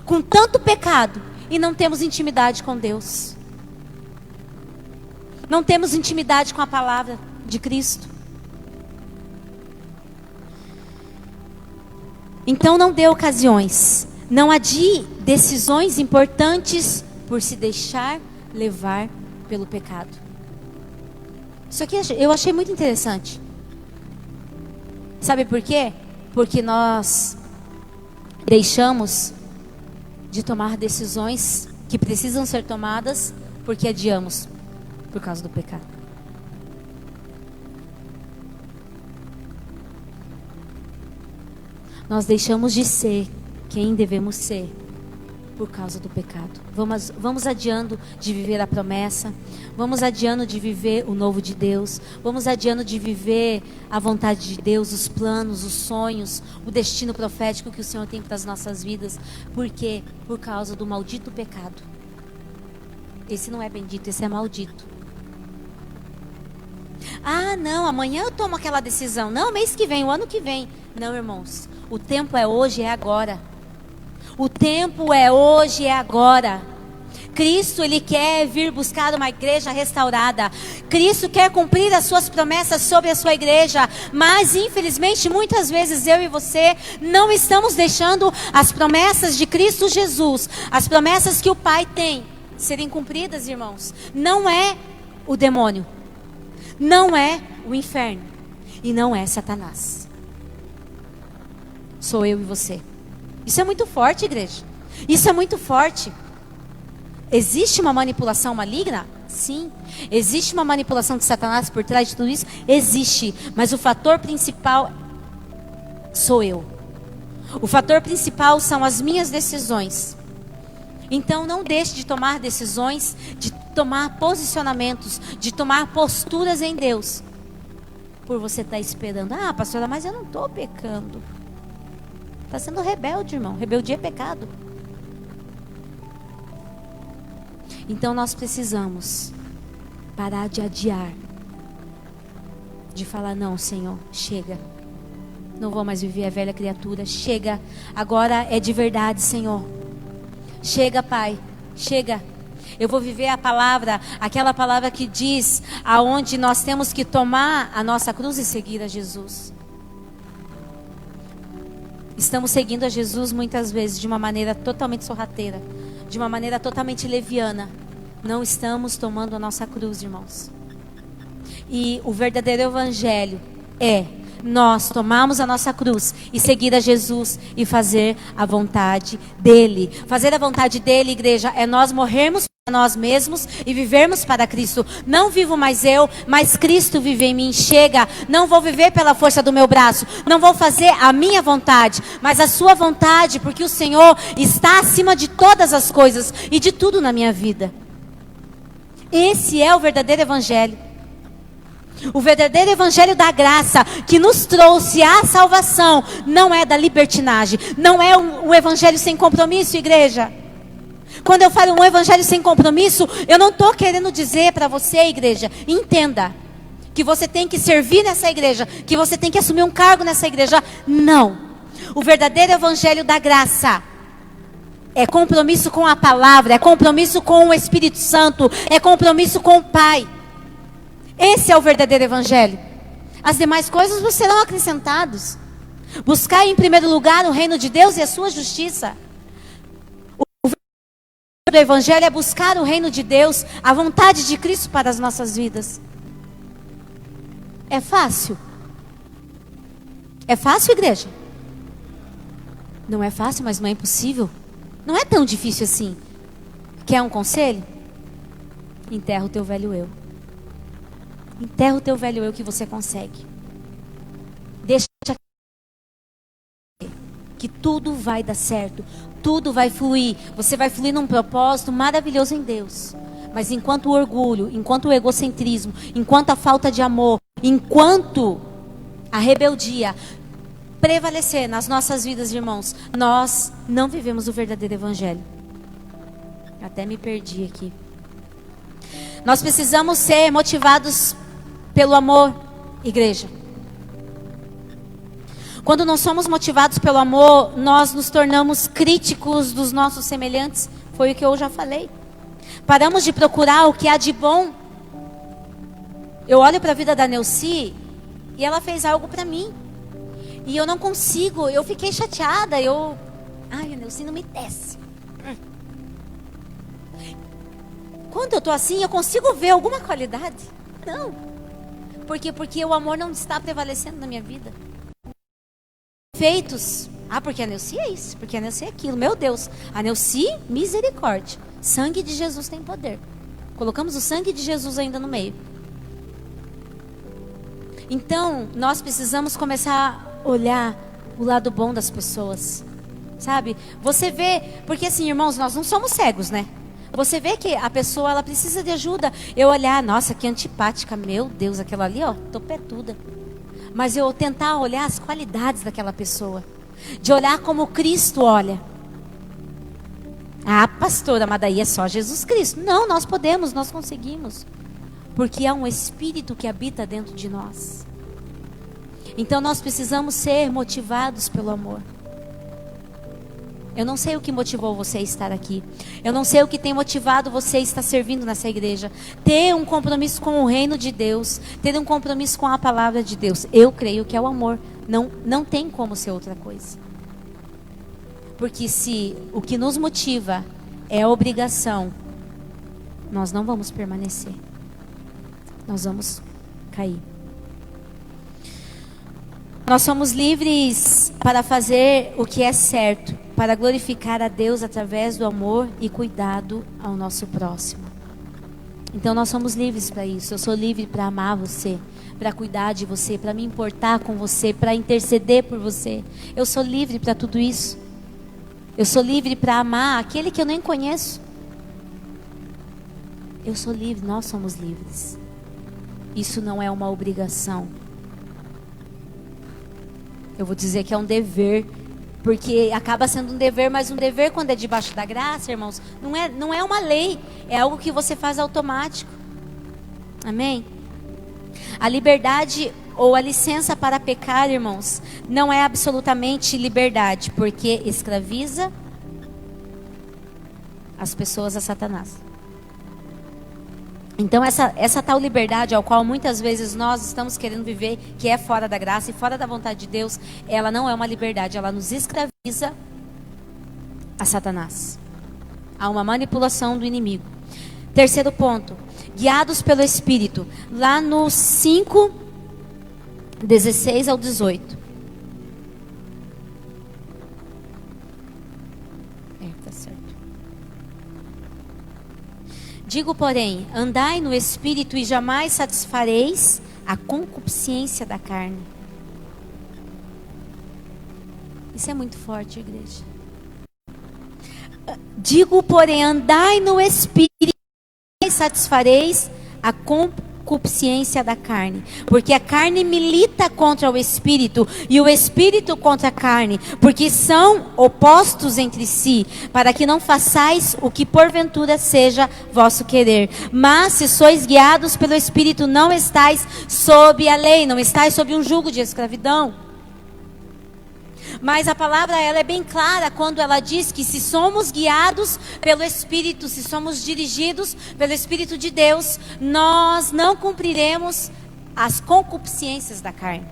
Com tanto pecado. E não temos intimidade com Deus. Não temos intimidade com a palavra de Cristo. Então não dê ocasiões. Não adie decisões importantes por se deixar levar pelo pecado. Isso aqui eu achei muito interessante. Sabe por quê? Porque nós deixamos de tomar decisões que precisam ser tomadas porque adiamos por causa do pecado. Nós deixamos de ser quem devemos ser por causa do pecado. Vamos adiando de viver a promessa. Vamos adiando de viver o novo de Deus. Vamos adiando de viver a vontade de Deus, os planos, os sonhos, o destino profético que o Senhor tem para as nossas vidas. Por quê? Por causa do maldito pecado. Esse não é bendito, esse é maldito. Ah, não, amanhã eu tomo aquela decisão. Não, mês que vem, o ano que vem. Não, irmãos. O tempo é hoje, é agora. O tempo é hoje, é agora. Cristo, Ele quer vir buscar uma igreja restaurada. Cristo quer cumprir as suas promessas sobre a sua igreja. Mas, infelizmente, muitas vezes eu e você não estamos deixando as promessas de Cristo Jesus, as promessas que o Pai tem, serem cumpridas, irmãos. Não é o demônio. Não é o inferno. E não é Satanás. Sou eu e você. Isso é muito forte, igreja. Isso é muito forte. Existe uma manipulação maligna? Sim. Existe uma manipulação de Satanás por trás de tudo isso? Existe. Mas o fator principal sou eu. O fator principal são as minhas decisões. Então não deixe de tomar decisões, de tomar posicionamentos, de tomar posturas em Deus. Por você estar esperando. Ah, pastora, mas eu não estou pecando. Está sendo rebelde, irmão. Rebeldia é pecado. Então nós precisamos parar de adiar. De falar, não, Senhor, chega. Não vou mais viver a velha criatura. Chega. Agora é de verdade, Senhor. Chega, Pai. Chega. Eu vou viver a palavra, aquela palavra que diz aonde nós temos que tomar a nossa cruz e seguir a Jesus. Estamos seguindo a Jesus muitas vezes de uma maneira totalmente sorrateira, de uma maneira totalmente leviana. Não estamos tomando a nossa cruz, irmãos. E o verdadeiro evangelho é nós tomarmos a nossa cruz e seguir a Jesus e fazer a vontade dele. Fazer a vontade dele, igreja, é nós morrermos para nós mesmos e vivermos para Cristo. Não vivo mais eu, mas Cristo vive em mim. Chega, não vou viver pela força do meu braço, não vou fazer a minha vontade, mas a sua vontade, porque o Senhor está acima de todas as coisas e de tudo na minha vida. Esse é o verdadeiro evangelho. O verdadeiro evangelho da graça que nos trouxe a salvação não é da libertinagem, não é um evangelho sem compromisso, igreja. Quando eu falo um evangelho sem compromisso, eu não estou querendo dizer para você, igreja, entenda, que você tem que servir nessa igreja, que você tem que assumir um cargo nessa igreja. Não. O verdadeiro evangelho da graça é compromisso com a palavra, é compromisso com o Espírito Santo, é compromisso com o Pai. Esse é o verdadeiro evangelho. As demais coisas vos serão acrescentadas. Buscai em primeiro lugar o reino de Deus e a sua justiça. O verdadeiro evangelho é buscar o reino de Deus, a vontade de Cristo para as nossas vidas. É fácil? É fácil, igreja? Não é fácil, mas não é impossível. Não é tão difícil assim. Quer um conselho? Enterra o teu velho eu. Enterra o teu velho eu que você consegue. Deixa que tudo vai dar certo. Tudo vai fluir. Você vai fluir num propósito maravilhoso em Deus. Mas enquanto o orgulho, enquanto o egocentrismo, enquanto a falta de amor, enquanto a rebeldia prevalecer nas nossas vidas, irmãos, nós não vivemos o verdadeiro evangelho. Até me perdi aqui. Nós precisamos ser motivados pelo amor, igreja. Quando não somos motivados pelo amor, nós nos tornamos críticos dos nossos semelhantes. Foi o que eu já falei. Paramos de procurar o que há de bom. Eu olho para a vida da Neuci e ela fez algo para mim. E eu não consigo, eu fiquei chateada, ai, a Neuci não me desce. Quando eu estou assim, eu consigo ver alguma qualidade? Não. Por quê? Porque o amor não está prevalecendo na minha vida. Feitos. Porque a Neuci é isso, porque a Neuci é aquilo. Meu Deus, a Neuci, misericórdia. Sangue de Jesus tem poder. Colocamos o sangue de Jesus ainda no meio. Então, nós precisamos começar a olhar o lado bom das pessoas. Sabe? Você vê, porque assim, irmãos, nós não somos cegos, né? Você vê que a pessoa, ela precisa de ajuda. Eu olhar, nossa, que antipática, meu Deus, aquela ali, ó, topetuda. Mas eu tentar olhar as qualidades daquela pessoa. De olhar como Cristo olha. Pastora, mas daí é só Jesus Cristo. Não, nós podemos, nós conseguimos. Porque há um Espírito que habita dentro de nós. Então nós precisamos ser motivados pelo amor. Eu não sei o que motivou você a estar aqui. Eu não sei o que tem motivado você a estar servindo nessa igreja. Ter um compromisso com o reino de Deus. Ter um compromisso com a palavra de Deus. Eu creio que é o amor. Não tem como ser outra coisa. Porque se o que nos motiva é a obrigação, nós não vamos permanecer. Nós vamos cair. Nós somos livres para fazer o que é certo, para glorificar a Deus através do amor e cuidado ao nosso próximo. Então nós somos livres para isso. Eu sou livre para amar você, para cuidar de você, para me importar com você, para interceder por você. Eu sou livre para tudo isso. Eu sou livre para amar aquele que eu nem conheço. Eu sou livre, nós somos livres. Isso não é uma obrigação. Eu vou dizer que é um dever, porque acaba sendo um dever, mas um dever quando é debaixo da graça, irmãos, não é uma lei, é algo que você faz automático. Amém? A liberdade ou a licença para pecar, irmãos, não é absolutamente liberdade, porque escraviza as pessoas a Satanás. Então essa tal liberdade ao qual muitas vezes nós estamos querendo viver, que é fora da graça e fora da vontade de Deus, ela não é uma liberdade, ela nos escraviza a Satanás. Há uma manipulação do inimigo. Terceiro ponto, guiados pelo Espírito. Lá no 5, 16 ao 18. Tá certo. Digo, porém, andai no Espírito e jamais satisfareis a concupiscência da carne. Isso é muito forte, igreja. Digo, porém, andai no Espírito e satisfareis a concupiscência da carne. Porque a carne milita contra o Espírito e o Espírito contra a carne. Porque são opostos entre si, para que não façais o que porventura seja vosso querer. Mas se sois guiados pelo Espírito, não estáis sob a lei, não estáis sob um jugo de escravidão. Mas a palavra ela é bem clara quando ela diz que se somos guiados pelo Espírito, se somos dirigidos pelo Espírito de Deus, nós não cumpriremos as concupiscências da carne.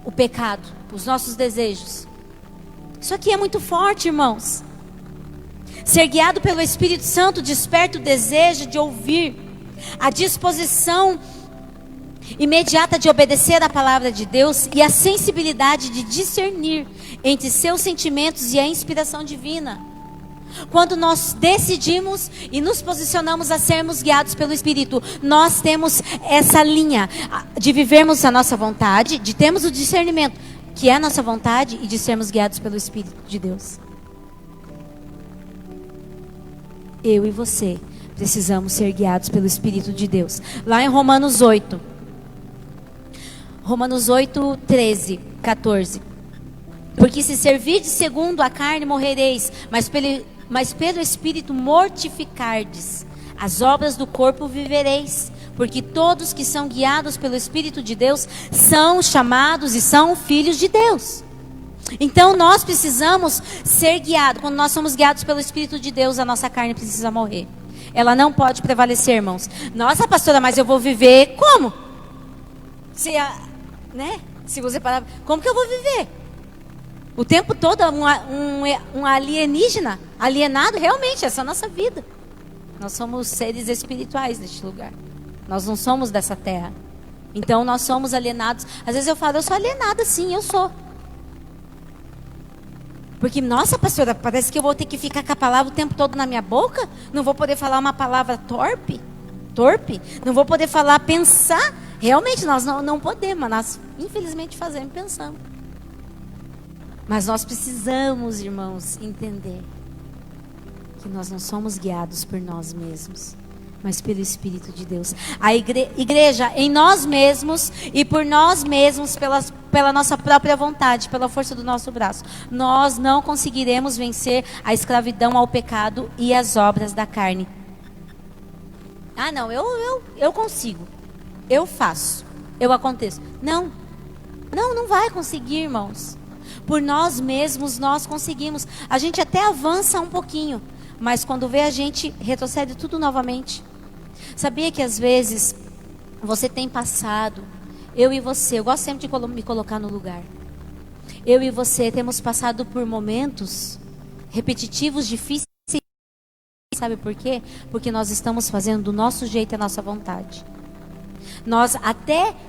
O pecado, os nossos desejos. Isso aqui é muito forte, irmãos. Ser guiado pelo Espírito Santo desperta o desejo de ouvir, a disposição imediata de obedecer à palavra de Deus e a sensibilidade de discernir entre seus sentimentos e a inspiração divina. Quando nós decidimos e nos posicionamos a sermos guiados pelo Espírito, nós temos essa linha de vivermos a nossa vontade, de termos o discernimento, que é a nossa vontade, e de sermos guiados pelo Espírito de Deus. Eu e você precisamos ser guiados pelo Espírito de Deus. Lá em Romanos 8, 13, 14. Porque se servirdes segundo a carne, morrereis, mas pelo Espírito mortificardes as obras do corpo, vivereis. Porque todos que são guiados pelo Espírito de Deus são chamados e são filhos de Deus. Então nós precisamos ser guiados. Quando nós somos guiados pelo Espírito de Deus, a nossa carne precisa morrer. Ela não pode prevalecer, irmãos. Nossa, pastora, mas eu vou viver como? Se né? Se você parar, como que eu vou viver? O tempo todo um alienígena, alienado, realmente, essa é a nossa vida. Nós somos seres espirituais neste lugar. Nós não somos dessa terra. Então nós somos alienados. Às vezes eu falo, eu sou alienada, sim, eu sou. Porque, nossa, pastora, parece que eu vou ter que ficar com a palavra o tempo todo na minha boca? Não vou poder falar uma palavra torpe? Não vou poder falar, pensar? Realmente, nós não podemos, nós infelizmente fazemos pensando. Mas nós precisamos, irmãos, entender que nós não somos guiados por nós mesmos, mas pelo Espírito de Deus. A igreja, em nós mesmos e por nós mesmos, pela nossa própria vontade, pela força do nosso braço, nós não conseguiremos vencer a escravidão ao pecado e as obras da carne. Ah, não, eu consigo, eu faço, eu aconteço. Não vai conseguir, irmãos. Por nós mesmos nós conseguimos. A gente até avança um pouquinho, mas quando vê a gente retrocede tudo novamente. Sabia que às vezes você tem passado, eu e você, eu gosto sempre de me colocar no lugar. Eu e você temos passado por momentos repetitivos, difíceis. Sabe por quê? Porque nós estamos fazendo do nosso jeito e a nossa vontade. Nós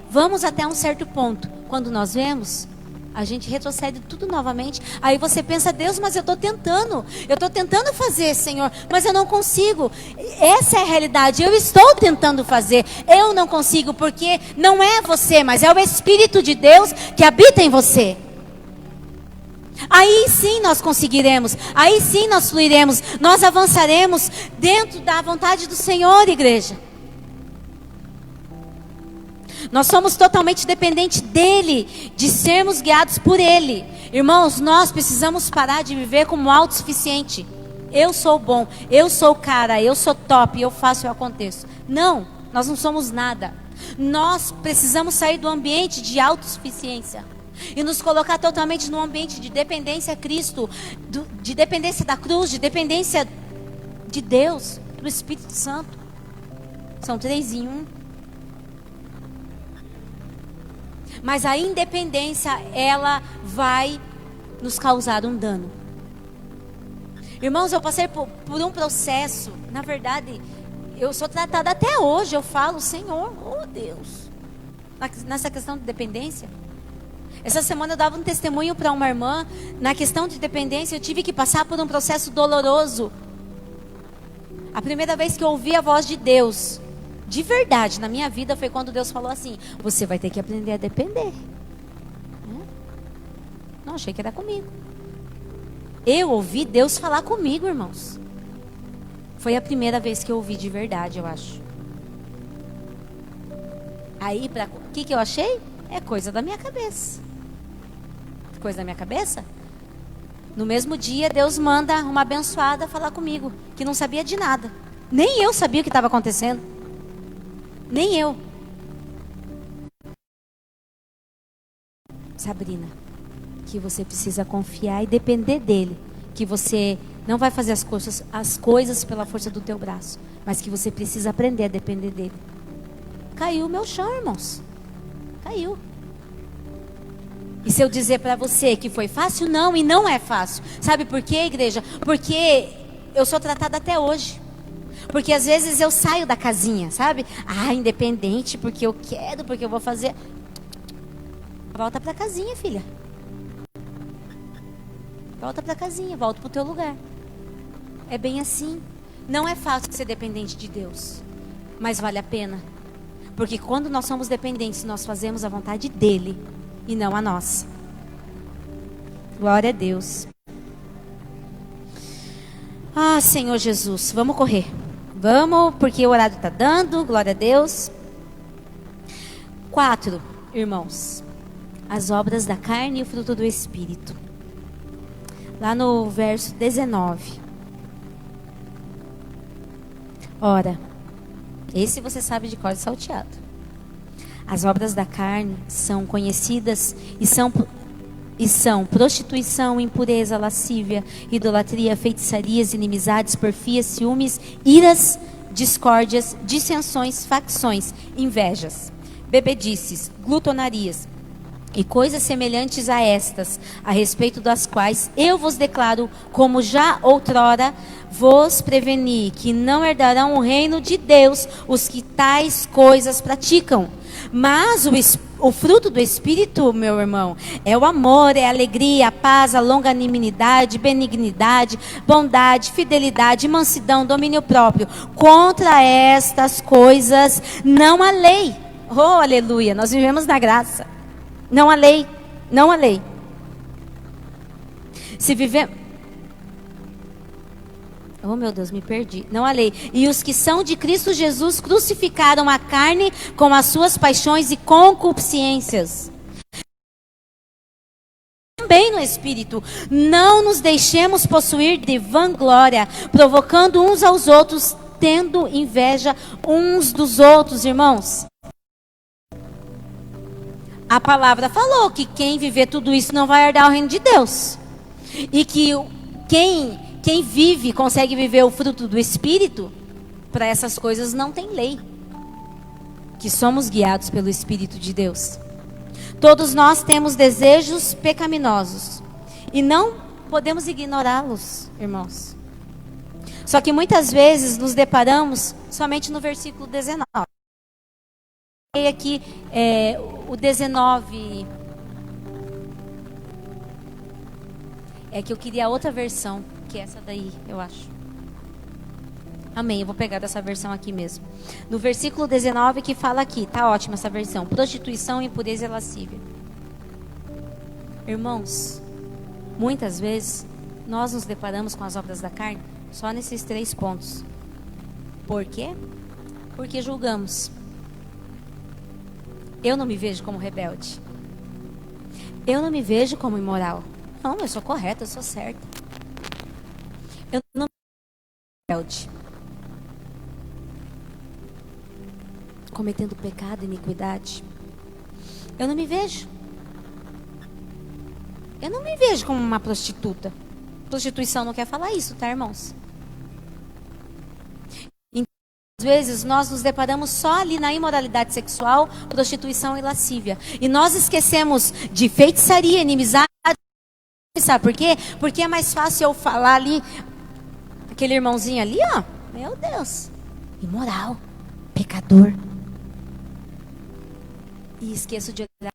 vamos até um certo ponto. Quando nós vemos, a gente retrocede tudo novamente. Aí você pensa, Deus, mas eu estou tentando fazer, Senhor, mas eu não consigo. Essa é a realidade, eu estou tentando fazer, eu não consigo, porque não é você, mas é o Espírito de Deus que habita em você. Aí sim nós conseguiremos, aí sim nós fluiremos, nós avançaremos dentro da vontade do Senhor, igreja. Nós somos totalmente dependentes dEle, de sermos guiados por Ele. Irmãos, nós precisamos parar de viver como autossuficiente. Eu sou bom, eu sou o cara, eu sou top, eu faço, eu aconteço. Não, nós não somos nada. Nós precisamos sair do ambiente de autossuficiência e nos colocar totalmente no ambiente de dependência a Cristo, de dependência da cruz, de dependência de Deus, do Espírito Santo. São 3 em 1. Mas a independência, ela vai nos causar um dano. Irmãos, eu passei por um processo. Na verdade, eu sou tratada até hoje. Eu falo, Senhor, oh Deus, nessa questão de dependência. Essa semana eu dava um testemunho para uma irmã. Na questão de dependência, eu tive que passar por um processo doloroso. A primeira vez que eu ouvi a voz de Deus, de verdade, na minha vida, foi quando Deus falou assim: você vai ter que aprender a depender. Não, achei que era comigo. Eu ouvi Deus falar comigo, irmãos. Foi a primeira vez que eu ouvi de verdade, eu acho. Aí, o que eu achei? É coisa da minha cabeça. Coisa da minha cabeça? No mesmo dia, Deus manda uma abençoada falar comigo, que não sabia de nada. Nem eu sabia o que estava acontecendo. Nem eu. Sabrina, que você precisa confiar e depender dele. Que você não vai fazer as coisas pela força do teu braço, mas que você precisa aprender a depender dele. Caiu o meu chão, irmãos. Caiu. E se eu dizer para você que foi fácil? Não, e não é fácil. Sabe por quê, igreja? Porque eu sou tratada até hoje. Porque às vezes eu saio da casinha, sabe? Independente, porque eu quero, porque eu vou fazer. Volta pra casinha, filha. Volta pra casinha, volta pro teu lugar. É bem assim. Não é fácil ser dependente de Deus, mas vale a pena. Porque quando nós somos dependentes, nós fazemos a vontade dele e não a nossa. Glória a Deus. Senhor Jesus, vamos correr. Vamos, porque o horário está dando, glória a Deus. 4, irmãos. As obras da carne e o fruto do Espírito. Lá no verso 19. Ora, esse você sabe de cor e salteado. As obras da carne são conhecidas e são prostituição, impureza, lascívia, idolatria, feitiçarias, inimizades, porfias, ciúmes, iras, discórdias, dissensões, facções, invejas, bebedices, glutonarias, E coisas semelhantes a estas, a respeito das quais eu vos declaro, como já outrora vos preveni, que não herdarão o reino de Deus os que tais coisas praticam. Mas o fruto do Espírito, meu irmão, é o amor, é a alegria, a paz, a longanimidade, benignidade, bondade, fidelidade, mansidão, domínio próprio. Contra estas coisas não há lei. Oh, aleluia, nós vivemos na graça. Não há lei, não há lei. Se viver... Oh, meu Deus, me perdi. Não há lei. E os que são de Cristo Jesus crucificaram a carne com as suas paixões e concupiscências. Também no Espírito, não nos deixemos possuir de vanglória, provocando uns aos outros, tendo inveja uns dos outros, irmãos. A palavra falou que quem viver tudo isso não vai herdar o reino de Deus. E que quem vive, consegue viver o fruto do Espírito, para essas coisas não tem lei. Que somos guiados pelo Espírito de Deus. Todos nós temos desejos pecaminosos. E não podemos ignorá-los, irmãos. Só que muitas vezes nos deparamos somente no versículo 19. Aqui o 19. É que eu queria outra versão, que é essa daí, eu acho. Amém, eu vou pegar dessa versão aqui mesmo. No versículo 19 que fala aqui, tá ótima essa versão. Prostituição, impureza e lascívia. Irmãos, muitas vezes nós nos deparamos com as obras da carne só nesses 3 pontos. Por quê? Porque julgamos. Eu não me vejo como rebelde. Eu não me vejo como imoral. Não, eu sou correta, eu sou certa. Eu não me vejo rebelde. Cometendo pecado e iniquidade. Eu não me vejo. Eu não me vejo como uma prostituta. Prostituição não quer falar isso, tá, irmãos? Às vezes nós nos deparamos só ali na imoralidade sexual, prostituição e lascívia. E nós esquecemos de feitiçaria, inimizade. Sabe por quê? Porque é mais fácil eu falar ali, aquele irmãozinho ali, ó. Meu Deus, imoral, pecador. E esqueço de olhar,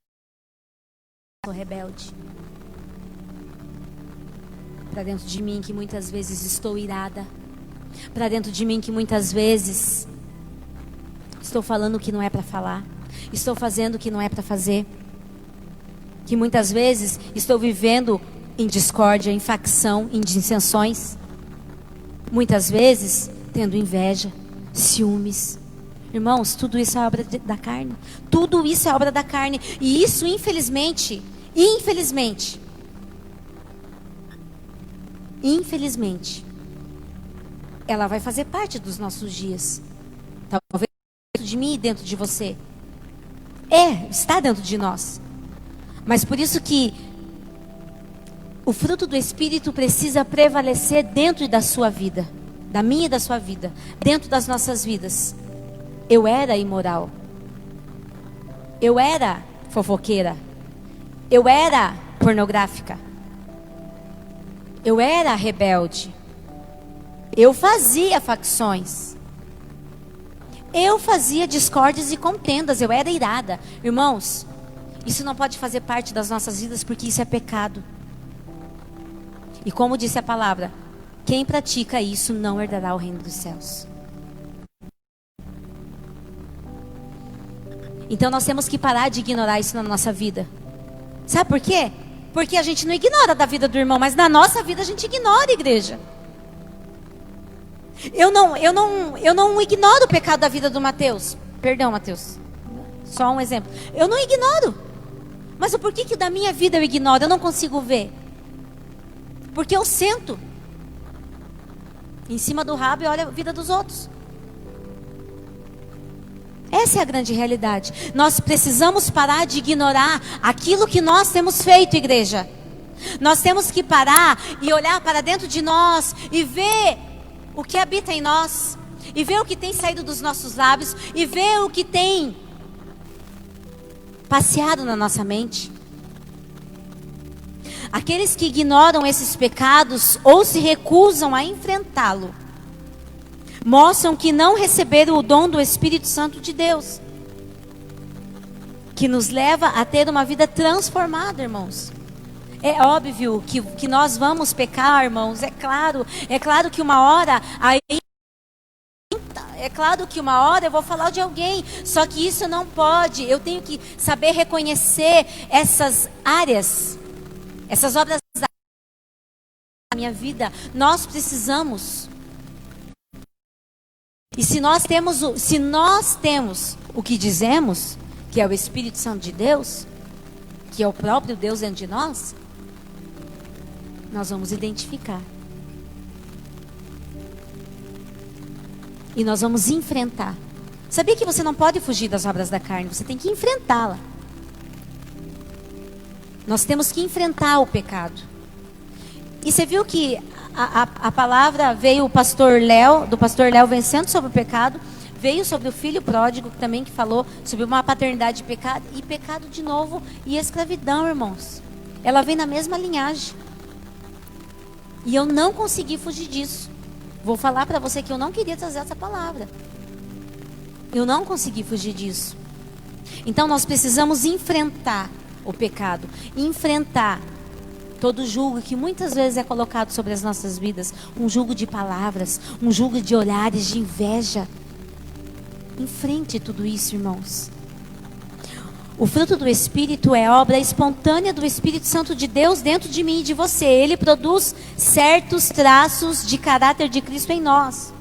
sou rebelde. Para dentro de mim que muitas vezes estou irada. Para dentro de mim que muitas vezes estou falando o que não é para falar. Estou fazendo o que não é para fazer. Que muitas vezes estou vivendo em discórdia, em facção, em dissensões. Muitas vezes tendo inveja, ciúmes. Irmãos, tudo isso é obra da carne. Tudo isso é obra da carne. E isso, infelizmente, ela vai fazer parte dos nossos dias. Talvez dentro de mim e dentro de você. Está dentro de nós. Mas por isso que o fruto do Espírito precisa prevalecer dentro da sua vida. Da minha e da sua vida. Dentro das nossas vidas. Eu era imoral. Eu era fofoqueira. Eu era pornográfica. Eu era rebelde. Eu fazia facções. Eu fazia discórdias e contendas. Eu era irada. Irmãos, isso não pode fazer parte das nossas vidas porque isso é pecado. E como disse a palavra, quem pratica isso não herdará o reino dos céus. Então nós temos que parar de ignorar isso na nossa vida. Sabe por quê? Porque a gente não ignora da vida do irmão, mas na nossa vida a gente ignora, igreja. Eu não ignoro o pecado da vida do Mateus. Perdão, Mateus. Só um exemplo. Eu não ignoro. Mas o porquê que da minha vida eu ignoro? Eu não consigo ver. Porque eu sento em cima do rabo e olho a vida dos outros. Essa é a grande realidade. Nós precisamos parar de ignorar aquilo que nós temos feito, igreja. Nós temos que parar e olhar para dentro de nós e ver o que habita em nós, e ver o que tem saído dos nossos lábios, e ver o que tem passeado na nossa mente. Aqueles que ignoram esses pecados ou se recusam a enfrentá-lo, mostram que não receberam o dom do Espírito Santo de Deus, que nos leva a ter uma vida transformada, irmãos. É óbvio que nós vamos pecar, irmãos, é claro que uma hora, eu vou falar de alguém, só que isso não pode, eu tenho que saber reconhecer essas áreas, essas obras da minha vida. Nós precisamos. E se nós temos o que dizemos, que é o Espírito Santo de Deus, que é o próprio Deus dentro de nós, nós vamos identificar. E nós vamos enfrentar. Sabia que você não pode fugir das obras da carne, você tem que enfrentá-la. Nós temos que enfrentar o pecado. E você viu que a palavra veio do pastor Léo vencendo sobre o pecado, veio sobre o filho pródigo também, que falou sobre uma paternidade de pecado, e pecado de novo, e escravidão, irmãos. Ela vem na mesma linhagem. E eu não consegui fugir disso. Vou falar para você que eu não queria trazer essa palavra. Eu não consegui fugir disso. Então nós precisamos enfrentar o pecado, enfrentar todo julgo que muitas vezes é colocado sobre as nossas vidas, um julgo de palavras, um julgo de olhares, de inveja. Enfrente tudo isso, irmãos. O fruto do Espírito é obra espontânea do Espírito Santo de Deus dentro de mim e de você. Ele produz certos traços de caráter de Cristo em nós.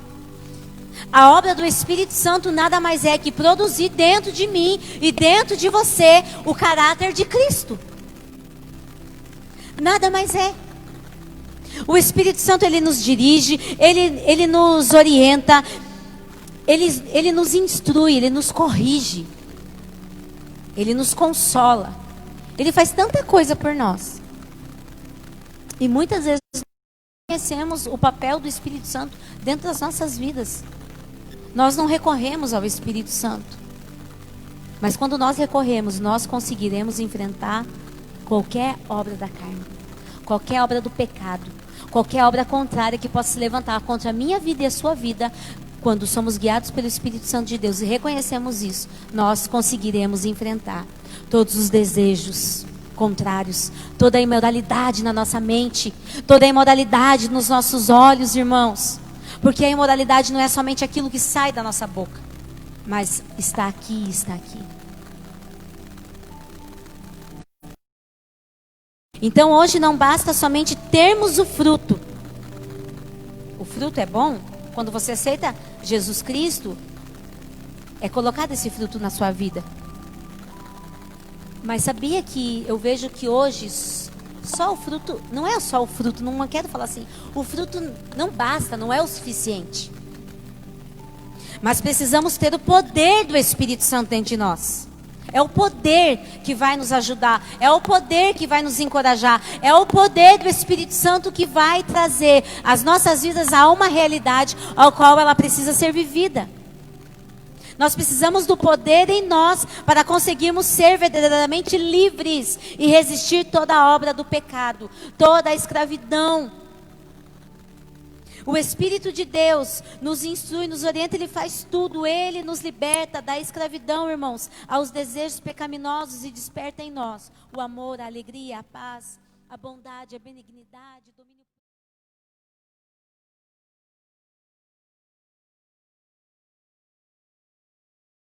A obra do Espírito Santo nada mais é que produzir dentro de mim e dentro de você o caráter de Cristo. Nada mais é. O Espírito Santo, ele nos dirige, ele nos orienta, ele nos instrui, ele nos corrige, ele nos consola. Ele faz tanta coisa por nós. E muitas vezes nós não conhecemos o papel do Espírito Santo dentro das nossas vidas. Nós não recorremos ao Espírito Santo. Mas quando nós recorremos, nós conseguiremos enfrentar qualquer obra da carne, qualquer obra do pecado, qualquer obra contrária que possa se levantar contra a minha vida e a sua vida. Quando somos guiados pelo Espírito Santo de Deus e reconhecemos isso, nós conseguiremos enfrentar todos os desejos contrários, toda a imoralidade na nossa mente, toda a imoralidade nos nossos olhos, irmãos. Porque a imoralidade não é somente aquilo que sai da nossa boca, mas está aqui, está aqui. Então hoje não basta somente termos o fruto. O fruto é bom. Quando você aceita Jesus Cristo, é colocado esse fruto na sua vida. Mas sabia que eu vejo que hoje só o fruto, não é só o fruto, não quero falar assim, o fruto não basta, não é o suficiente. Mas precisamos ter o poder do Espírito Santo dentro de nós. É o poder que vai nos ajudar, é o poder que vai nos encorajar, é o poder do Espírito Santo que vai trazer as nossas vidas a uma realidade ao qual ela precisa ser vivida. Nós precisamos do poder em nós para conseguirmos ser verdadeiramente livres e resistir toda a obra do pecado, toda a escravidão. O Espírito de Deus nos instrui, nos orienta, Ele faz tudo. Ele nos liberta da escravidão, irmãos, aos desejos pecaminosos e desperta em nós o amor, a alegria, a paz, a bondade, a benignidade, o domínio.